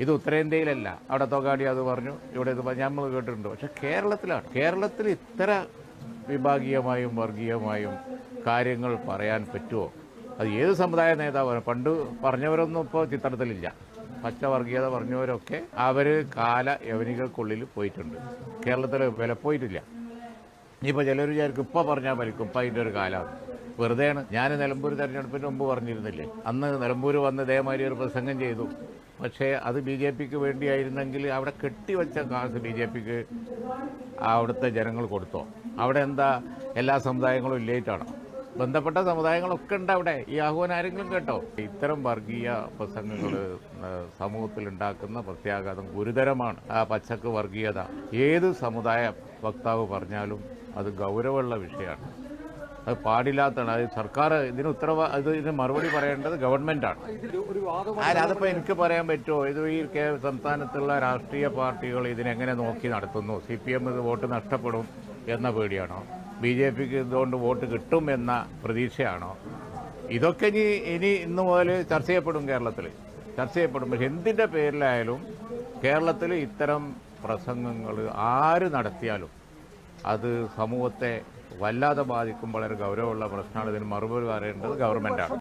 ഇത് ഉത്തരേന്ത്യയിലല്ല. അവിടെ തൊഗാടി അത് പറഞ്ഞു, ഇവിടെ ഇത് നമ്മൾ കേട്ടിട്ടുണ്ട്. പക്ഷെ കേരളത്തിലാണ്. കേരളത്തിൽ ഇത്ര വിഭാഗീയമായും വർഗീയമായും കാര്യങ്ങൾ പറയാൻ പറ്റുമോ? അത് ഏത് സമുദായ നേതാവാണ്? പണ്ട് പറഞ്ഞവരൊന്നും ഇപ്പോൾ ചിത്രത്തിലില്ല. പച്ചവർഗീയത പറഞ്ഞവരൊക്കെ അവർ കാല യവനികൾക്കുള്ളിൽ പോയിട്ടുണ്ട്. കേരളത്തിൽ വിലപ്പോയിട്ടില്ല. ഇപ്പോൾ ചിലർ വിചാരിക്കും ഇപ്പോൾ പറഞ്ഞാൽ മരിക്കും, ഇപ്പം അതിൻ്റെ ഒരു കാലമാണ്. വെറുതെയാണ്. ഞാൻ നിലമ്പൂർ തെരഞ്ഞെടുപ്പിന് മുമ്പ് പറഞ്ഞിരുന്നില്ലേ, അന്ന് നിലമ്പൂർ വന്ന് ഇതേമാതിരി ഒരു പ്രസംഗം ചെയ്തു. പക്ഷേ അത് ബി ജെ പിക്ക് വേണ്ടിയായിരുന്നെങ്കിൽ അവിടെ കെട്ടിവെച്ച കാശ് ബി ജെ പിക്ക് അവിടുത്തെ ജനങ്ങൾ കൊടുത്തോ? അവിടെ എന്താ എല്ലാ സമുദായങ്ങളും ഇല്ലേറ്റാണോ? ബന്ധപ്പെട്ട സമുദായങ്ങളൊക്കെ ഉണ്ട് അവിടെ. ഈ ആഹ്വാനം ആരെങ്കിലും കേട്ടോ? ഇത്തരം വർഗീയ പ്രസംഗങ്ങൾ സമൂഹത്തിൽ ഉണ്ടാക്കുന്ന പ്രത്യാഘാതം ഗുരുതരമാണ്. ആ പച്ചക്ക് വർഗീയത ഏത് സമുദായ വക്താവ് പറഞ്ഞാലും അത് ഗൗരവമുള്ള വിഷയമാണ്. അത് പാടില്ലാത്തതാണ്. അത് സർക്കാർ ഇതിന് മറുപടി പറയേണ്ടത് ഗവൺമെന്റാണ്. അതിപ്പോൾ എനിക്ക് പറയാൻ പറ്റുമോ? ഇത് ഈ സംസ്ഥാനത്തുള്ള രാഷ്ട്രീയ പാർട്ടികൾ ഇതിനെങ്ങനെ നോക്കി നടത്തുന്നു? CPM ഇത് വോട്ട് നഷ്ടപ്പെടും എന്ന പേടിയാണോ? BJPക്ക് ഇതുകൊണ്ട് വോട്ട് കിട്ടും എന്ന പ്രതീക്ഷയാണോ? ഇതൊക്കെ ഇന്ന് മുതൽ ചർച്ച ചെയ്യപ്പെടും. കേരളത്തിൽ ചർച്ച ചെയ്യപ്പെടും. പക്ഷെ എന്തിൻ്റെ പേരിലായാലും കേരളത്തിൽ ഇത്തരം പ്രസംഗങ്ങൾ ആര് നടത്തിയാലും അത് സമൂഹത്തെ വല്ലാതെ ബാധിക്കും. വളരെ ഗൗരവമുള്ള പ്രശ്നമാണ്. ഇതിന് മറുപടി പറയേണ്ടത് ഗവൺമെൻറ്റാണ്.